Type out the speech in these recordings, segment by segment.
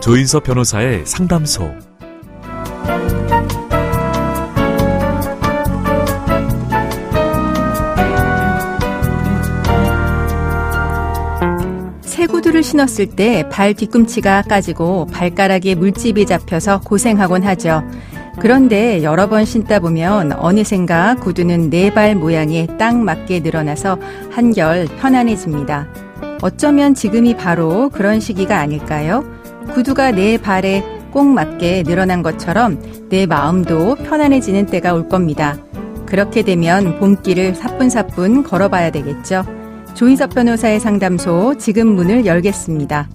조인섭 변호사의 상담소. 새 구두를 신었을 때 발 뒤꿈치가 까지고 발가락에 물집이 잡혀서 고생하곤 하죠. 그런데 여러 번 신다 보면 어느샌가 구두는 내 발 모양에 딱 맞게 늘어나서 한결 편안해집니다. 어쩌면 지금이 바로 그런 시기가 아닐까요? 구두가 내 발에 꼭 맞게 늘어난 것처럼 내 마음도 편안해지는 때가 올 겁니다. 그렇게 되면 봄길을 사뿐사뿐 걸어봐야 되겠죠. 조인섭 변호사의 상담소 지금 문을 열겠습니다.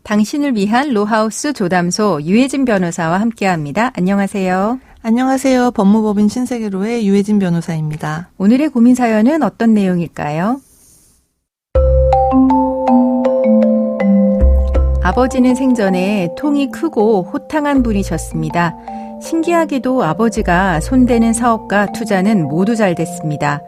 당신을 위한 로하우스 조담소 유혜진 변호사와 함께합니다. 안녕하세요. 안녕하세요. 법무법인 신세계로의 유혜진 변호사입니다. 오늘의 고민 사연은 어떤 내용일까요? 아버지는 생전에 통이 크고 호탕한 분이셨습니다. 신기하게도 아버지가 손대는 사업과 투자는 모두 잘 됐습니다.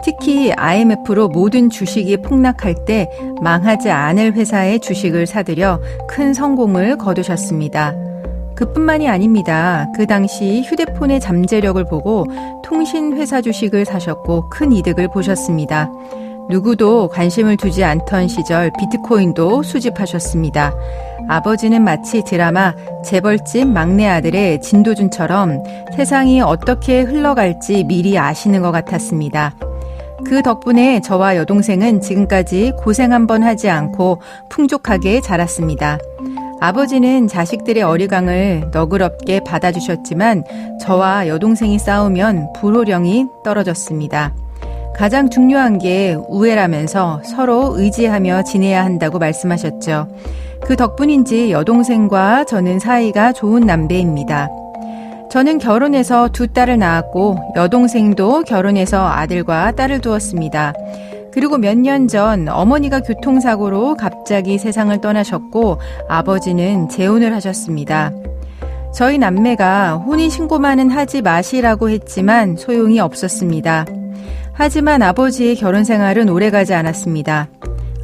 특히 IMF로 모든 주식이 폭락할 때 망하지 않을 회사의 주식을 사들여 큰 성공을 거두셨습니다. 그뿐만이 아닙니다. 그 당시 휴대폰의 잠재력을 보고 통신회사 주식을 사셨고 큰 이득을 보셨습니다. 누구도 관심을 두지 않던 시절 비트코인도 수집하셨습니다. 아버지는 마치 드라마 재벌집 막내 아들의 진도준처럼 세상이 어떻게 흘러갈지 미리 아시는 것 같았습니다. 그 덕분에 저와 여동생은 지금까지 고생 한번 하지 않고 풍족하게 자랐습니다. 아버지는 자식들의 어리광을 너그럽게 받아주셨지만 저와 여동생이 싸우면 불호령이 떨어졌습니다. 가장 중요한 게 우애라면서 서로 의지하며 지내야 한다고 말씀하셨죠. 그 덕분인지 여동생과 저는 사이가 좋은 남배입니다. 저는 결혼해서 2딸을 낳았고 여동생도 결혼해서 아들과 딸을 두었습니다. 그리고 몇 년 전 어머니가 교통사고로 갑자기 세상을 떠나셨고 아버지는 재혼을 하셨습니다. 저희 남매가 혼인신고만은 하지 마시라고 했지만 소용이 없었습니다. 하지만 아버지의 결혼 생활은 오래가지 않았습니다.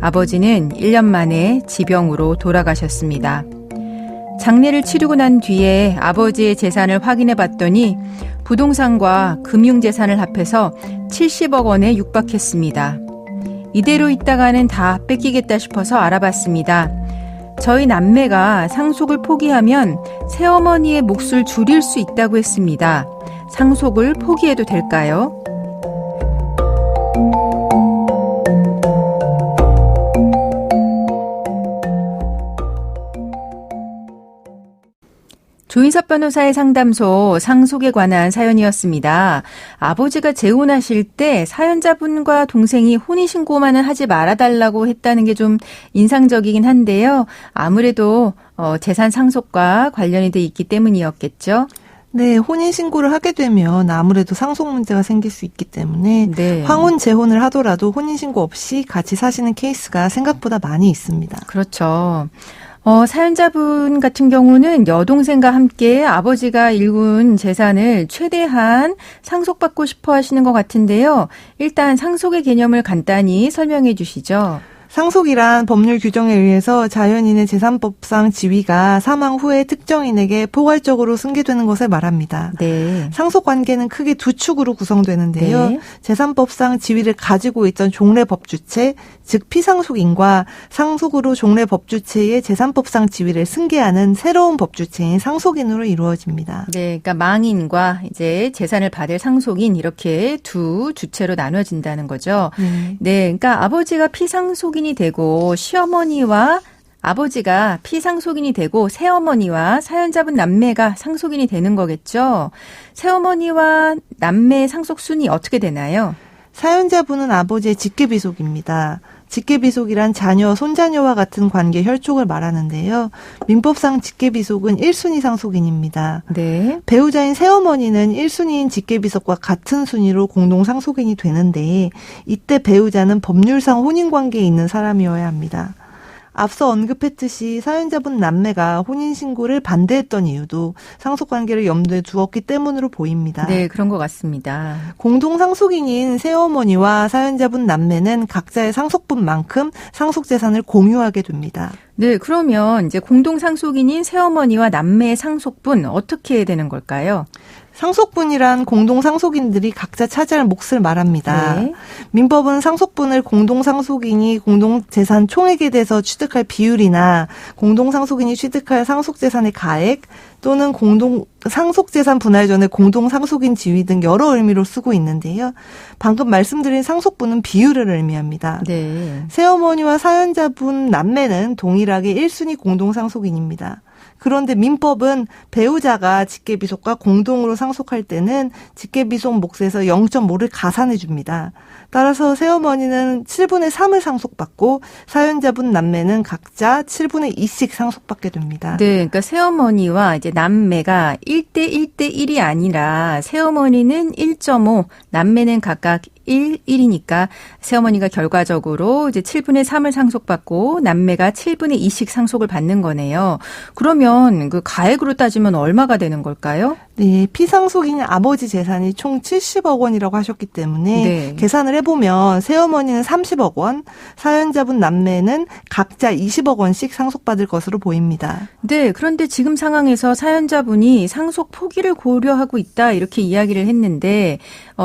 아버지는 1년 만에 지병으로 돌아가셨습니다. 장례를 치르고 난 뒤에 아버지의 재산을 확인해 봤더니 부동산과 금융재산을 합해서 70억 원에 육박했습니다. 이대로 있다가는 다 뺏기겠다 싶어서 알아봤습니다. 저희 남매가 상속을 포기하면 새어머니의 몫을 줄일 수 있다고 했습니다. 상속을 포기해도 될까요? 조인섭 변호사의 상담소 상속에 관한 사연이었습니다. 아버지가 재혼하실 때 사연자분과 동생이 혼인신고만은 하지 말아달라고 했다는 게 좀 인상적이긴 한데요. 아무래도 재산 상속과 관련이 돼 있기 때문이었겠죠. 네, 혼인신고를 하게 되면 아무래도 상속 문제가 생길 수 있기 때문에 네. 황혼 재혼을 하더라도 혼인신고 없이 같이 사시는 케이스가 생각보다 많이 있습니다. 그렇죠. 사연자분 같은 경우는 여동생과 함께 아버지가 일군 재산을 최대한 상속받고 싶어 하시는 것 같은데요. 일단 상속의 개념을 간단히 설명해 주시죠. 상속이란 법률 규정에 의해서 자연인의 재산법상 지위가 사망 후에 특정인에게 포괄적으로 승계되는 것을 말합니다. 네. 상속 관계는 크게 두 축으로 구성되는데요. 네. 재산법상 지위를 가지고 있던 종래 법주체, 즉 피상속인과 상속으로 종래 법주체의 재산법상 지위를 승계하는 새로운 법주체인 상속인으로 이루어집니다. 네, 그러니까 망인과 이제 재산을 받을 상속인 이렇게 두 주체로 나눠진다는 거죠. 네, 그러니까 아버지가 피상속인이 되고 시어머니와 아버지가 피상속인이 되고 새어머니와 사연자분 남매가 상속인이 되는 거겠죠. 새어머니와 남매의 상속 순위 어떻게 되나요? 사연자분은 아버지의 직계비속입니다. 직계비속이란 자녀, 손자녀와 같은 관계 혈족을 말하는데요. 민법상 직계비속은 1순위 상속인입니다. 네. 배우자인 새어머니는 1순위인 직계비속과 같은 순위로 공동 상속인이 되는데 이때 배우자는 법률상 혼인관계에 있는 사람이어야 합니다. 앞서 언급했듯이 사연자분 남매가 혼인신고를 반대했던 이유도 상속관계를 염두에 두었기 때문으로 보입니다. 네, 그런 것 같습니다. 공동상속인인 새어머니와 사연자분 남매는 각자의 상속분만큼 상속재산을 공유하게 됩니다. 네, 그러면 이제 공동상속인인 새어머니와 남매의 상속분 어떻게 되는 걸까요? 상속분이란 공동상속인들이 각자 차지할 몫을 말합니다. 네. 민법은 상속분을 공동상속인이 공동재산 총액에 대해서 취득할 비율이나 공동상속인이 취득할 상속재산의 가액 또는 상속재산 분할 전에 공동상속인 지위 등 여러 의미로 쓰고 있는데요. 방금 말씀드린 상속분은 비율을 의미합니다. 네. 새어머니와 사연자분 남매는 동일하게 1순위 공동상속인입니다. 그런데 민법은 배우자가 직계비속과 공동으로 상속할 때는 직계비속 몫에서 0.5를 가산해 줍니다. 따라서 새어머니는 7분의 3을 상속받고 사연자분 남매는 각자 7분의 2씩 상속받게 됩니다. 네, 그러니까 새어머니와 이제 남매가 1대1대1이 아니라 새어머니는 1.5, 남매는 각각 1이니까 새어머니가 결과적으로 이제 7분의 3을 상속받고 남매가 7분의 2씩 상속을 받는 거네요. 그러면 그 가액으로 따지면 얼마가 되는 걸까요? 네, 피상속인의 아버지 재산이 총 70억 원이라고 하셨기 때문에 네. 계산을 해보면 새어머니는 30억 원, 사연자분 남매는 각자 20억 원씩 상속받을 것으로 보입니다. 네, 그런데 지금 상황에서 사연자분이 상속 포기를 고려하고 있다 이렇게 이야기를 했는데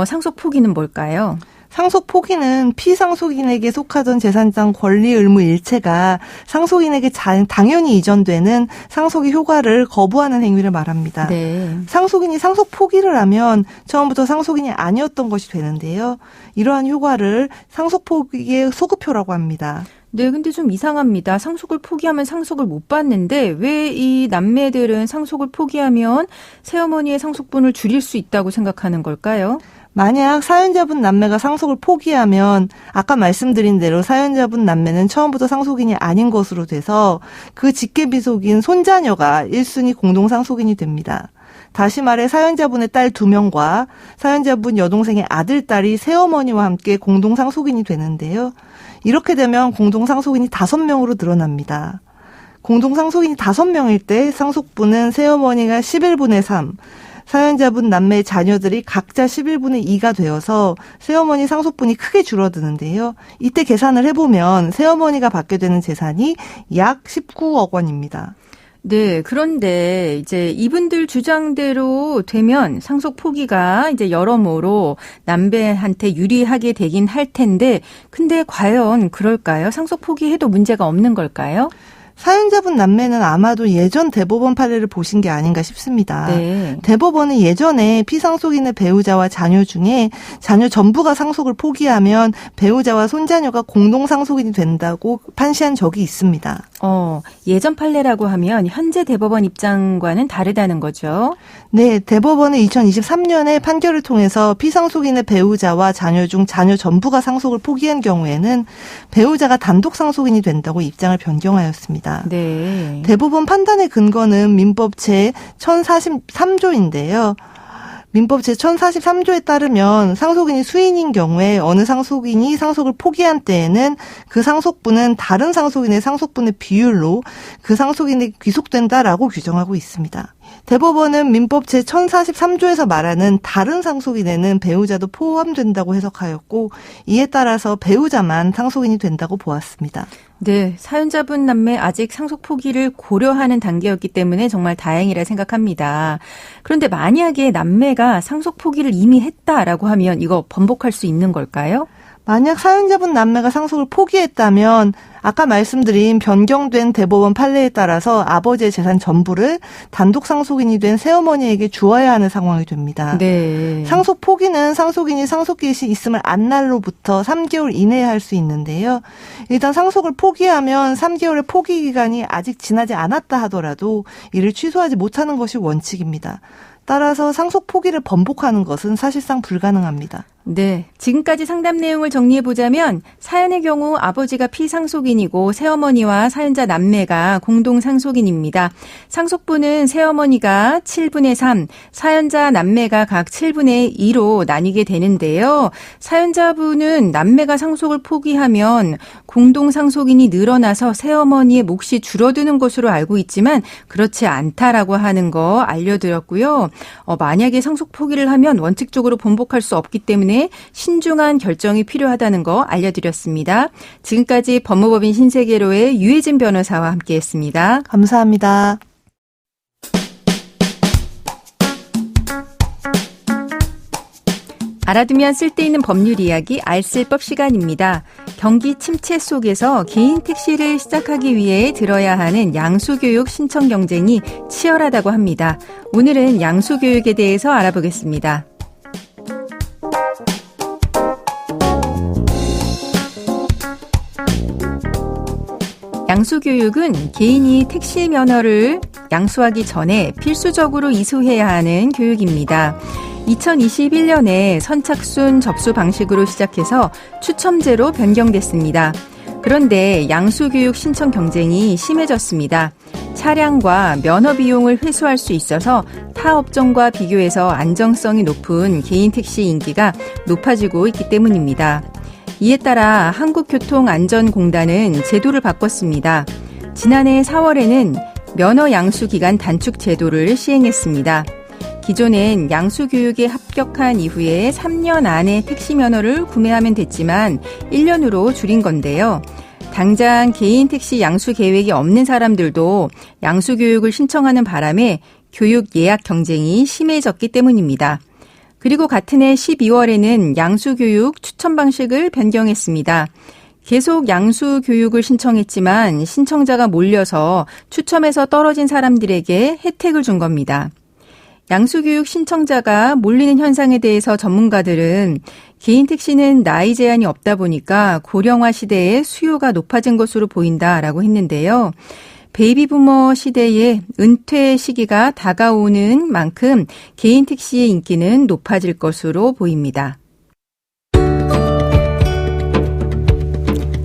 상속 포기는 뭘까요? 상속 포기는 피상속인에게 속하던 재산상 권리 의무 일체가 상속인에게 당연히 이전되는 상속의 효과를 거부하는 행위를 말합니다. 네. 상속인이 상속 포기를 하면 처음부터 상속인이 아니었던 것이 되는데요. 이러한 효과를 상속 포기의 소급효라고 합니다. 네, 근데 좀 이상합니다. 상속을 포기하면 상속을 못 받는데 왜 이 남매들은 상속을 포기하면 새어머니의 상속분을 줄일 수 있다고 생각하는 걸까요? 만약 사연자분 남매가 상속을 포기하면 아까 말씀드린 대로 사연자분 남매는 처음부터 상속인이 아닌 것으로 돼서 그 직계비속인 손자녀가 1순위 공동상속인이 됩니다. 다시 말해 사연자분의 딸 2명과 사연자분 여동생의 아들, 딸이 새어머니와 함께 공동상속인이 되는데요. 이렇게 되면 공동상속인이 5명으로 늘어납니다. 공동상속인이 5명일 때 상속분은 새어머니가 11분의 3, 사연자분 남매의 자녀들이 각자 11분의 2가 되어서 새어머니 상속분이 크게 줄어드는데요. 이때 계산을 해보면 새어머니가 받게 되는 재산이 약 19억 원입니다. 네, 그런데 이제 이분들 주장대로 되면 상속 포기가 이제 여러모로 남배한테 유리하게 되긴 할 텐데, 근데 과연 그럴까요? 상속 포기해도 문제가 없는 걸까요? 사연자분 남매는 아마도 예전 대법원 판례를 보신 게 아닌가 싶습니다. 네. 대법원은 예전에 피상속인의 배우자와 자녀 중에 자녀 전부가 상속을 포기하면 배우자와 손자녀가 공동상속인이 된다고 판시한 적이 있습니다. 예전 판례라고 하면 현재 대법원 입장과는 다르다는 거죠. 네, 대법원은 2023년에 판결을 통해서 피상속인의 배우자와 자녀 중 자녀 전부가 상속을 포기한 경우에는 배우자가 단독 상속인이 된다고 입장을 변경하였습니다. 네. 대법원 판단의 근거는 민법 제1043조인데요. 민법 제1043조에 따르면 상속인이 수인인 경우에 어느 상속인이 상속을 포기한 때에는 그 상속분은 다른 상속인의 상속분의 비율로 그 상속인에게 귀속된다라고 규정하고 있습니다. 대법원은 민법 제1043조에서 말하는 다른 상속인에는 배우자도 포함된다고 해석하였고 이에 따라서 배우자만 상속인이 된다고 보았습니다. 네, 사연자분 남매 아직 상속 포기를 고려하는 단계였기 때문에 정말 다행이라 생각합니다. 그런데 만약에 남매가 상속 포기를 이미 했다라고 하면 이거 번복할 수 있는 걸까요? 만약 사연자분 남매가 상속을 포기했다면 아까 말씀드린 변경된 대법원 판례에 따라서 아버지의 재산 전부를 단독 상속인이 된 새어머니에게 주어야 하는 상황이 됩니다. 네. 상속 포기는 상속인이 상속 개시 있음을 안 날로부터 3개월 이내에 할 수 있는데요. 일단 상속을 포기하면 3개월의 포기 기간이 아직 지나지 않았다 하더라도 이를 취소하지 못하는 것이 원칙입니다. 따라서 상속 포기를 번복하는 것은 사실상 불가능합니다. 네, 지금까지 상담 내용을 정리해보자면 사연의 경우 아버지가 피상속인이고 새어머니와 사연자 남매가 공동 상속인입니다. 상속분은 새어머니가 7분의 3, 사연자 남매가 각 7분의 2로 나뉘게 되는데요. 사연자분은 남매가 상속을 포기하면 공동 상속인이 늘어나서 새어머니의 몫이 줄어드는 것으로 알고 있지만 그렇지 않다라고 하는 거 알려드렸고요. 만약에 상속 포기를 하면 원칙적으로 번복할 수 없기 때문에 신중한 결정이 필요하다는 거 알려드렸습니다. 지금까지 법무법인 신세계로의 유혜진 변호사와 함께했습니다. 감사합니다. 알아두면 쓸데있는 법률 이야기 알쓸법 시간입니다. 경기 침체 속에서 개인 택시를 시작하기 위해 들어야 하는 양수교육 신청 경쟁이 치열하다고 합니다. 오늘은 양수교육에 대해서 알아보겠습니다. 양수교육은 개인이 택시 면허를 양수하기 전에 필수적으로 이수해야 하는 교육입니다. 2021년에 선착순 접수 방식으로 시작해서 추첨제로 변경됐습니다. 그런데 양수교육 신청 경쟁이 심해졌습니다. 차량과 면허 비용을 회수할 수 있어서 타 업종과 비교해서 안정성이 높은 개인 택시 인기가 높아지고 있기 때문입니다. 이에 따라 한국교통안전공단은 제도를 바꿨습니다. 지난해 4월에는 면허 양수 기간 단축 제도를 시행했습니다. 기존엔 양수 교육에 합격한 이후에 3년 안에 택시 면허를 구매하면 됐지만 1년으로 줄인 건데요. 당장 개인 택시 양수 계획이 없는 사람들도 양수 교육을 신청하는 바람에 교육 예약 경쟁이 심해졌기 때문입니다. 그리고 같은 해 12월에는 양수교육 추천 방식을 변경했습니다. 계속 양수교육을 신청했지만 신청자가 몰려서 추첨에서 떨어진 사람들에게 혜택을 준 겁니다. 양수교육 신청자가 몰리는 현상에 대해서 전문가들은 개인 택시는 나이 제한이 없다 보니까 고령화 시대에 수요가 높아진 것으로 보인다라고 했는데요. 베이비부머 시대에 은퇴 시기가 다가오는 만큼 개인 택시의 인기는 높아질 것으로 보입니다.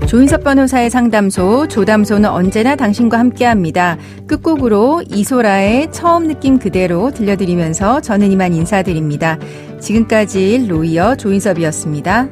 조인섭 변호사의 상담소, 조담소는 언제나 당신과 함께합니다. 끝곡으로 이소라의 처음 느낌 그대로 들려드리면서 저는 이만 인사드립니다. 지금까지 로이어 조인섭이었습니다.